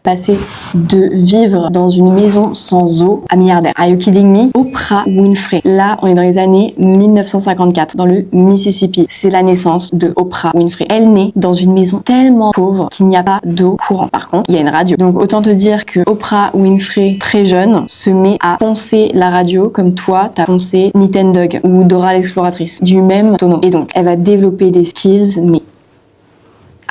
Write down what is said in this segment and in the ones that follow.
passer de vivre dans une maison sans eau à milliardaire. Are you kidding me? Oprah Winfrey. Là, on est dans les années 1954, dans le Mississippi. C'est la naissance de Oprah Winfrey. Elle naît dans une maison tellement pauvre qu'il n'y a pas d'eau courante. Par contre, il y a une radio. Donc autant te dire que Oprah Winfrey, très jeune, se met à poncer la radio comme toi, t'as poncé Nintendog ou Dora l'exploratrice, du même tonneau. Et donc, elle va développer des skills, mais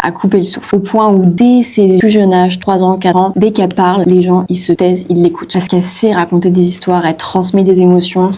à couper le souffle. Au point où dès ses plus jeunes âges, 3 ans, 4 ans, dès qu'elle parle, les gens, ils se taisent, ils l'écoutent. Parce qu'elle sait raconter des histoires, elle transmet des émotions,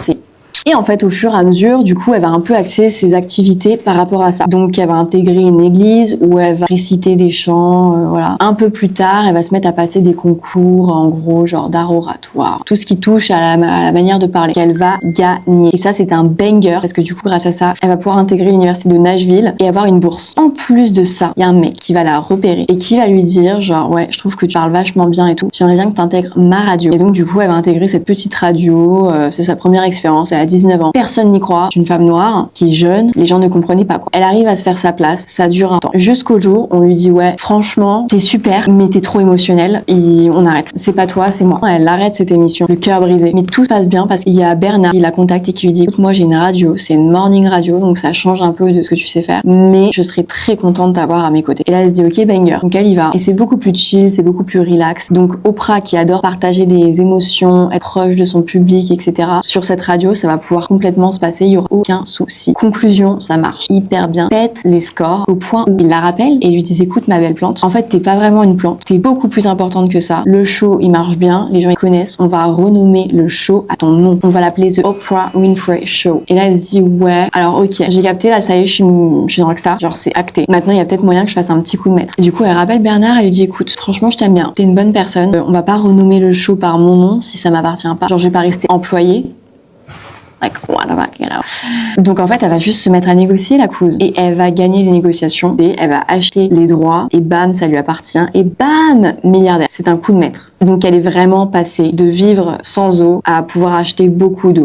Et en fait, au fur et à mesure, du coup, elle va un peu axer ses activités par rapport à ça. Donc, elle va intégrer une église où elle va réciter des chants, voilà. Un peu plus tard, elle va se mettre à passer des concours, en gros, genre d'art oratoire. Tout ce qui touche à la manière de parler, qu'elle va gagner. Et ça, c'est un banger, parce que du coup, grâce à ça, elle va pouvoir intégrer l'université de Nashville et avoir une bourse. En plus de ça, il y a un mec qui va la repérer et qui va lui dire, genre, ouais, je trouve que tu parles vachement bien et tout. J'aimerais bien que tu intègres ma radio. Et donc, du coup, elle va intégrer cette petite radio. C'est sa première expérience. Elle a 19 ans. Personne n'y croit. C'est une femme noire qui est jeune. Les gens ne comprenaient pas, quoi. Elle arrive à se faire sa place. Ça dure un temps. Jusqu'au jour, on lui dit, ouais, franchement, t'es super, mais t'es trop émotionnel et on arrête. C'est pas toi, c'est moi. Elle arrête cette émission. Le cœur brisé. Mais tout se passe bien parce qu'il y a Bernard qui la contacte et qui lui dit, écoute, moi, j'ai une radio. C'est une morning radio. Donc, ça change un peu de ce que tu sais faire. Mais je serais très contente de t'avoir à mes côtés. Et là, elle se dit, ok, banger. Donc, elle y va. Et c'est beaucoup plus chill. C'est beaucoup plus relax. Donc, Oprah qui adore partager des émotions, être proche de son public, etc. Sur cette radio, ça va pouvoir complètement se passer, il y aura aucun souci. Conclusion, ça marche hyper bien. Pète les scores au point où il la rappelle et lui dit écoute ma belle plante, en fait t'es pas vraiment une plante, t'es beaucoup plus importante que ça. Le show il marche bien, les gens ils connaissent, on va renommer le show à ton nom. On va l'appeler The Oprah Winfrey Show. Et là elle se dit ouais, alors ok, j'ai capté là, ça y est, je suis une rockstar, genre c'est acté. Maintenant il y a peut-être moyen que je fasse un petit coup de maître. Et du coup elle rappelle Bernard, elle lui dit écoute, franchement je t'aime bien, t'es une bonne personne, on va pas renommer le show par mon nom si ça m'appartient pas. Genre je vais pas rester employée. Like, what the fuck, you know. Donc en fait, elle va juste se mettre à négocier la cause et elle va gagner les négociations et elle va acheter les droits et bam, ça lui appartient et bam, milliardaire. C'est un coup de maître. Donc elle est vraiment passée de vivre sans eau à pouvoir acheter beaucoup d'eau.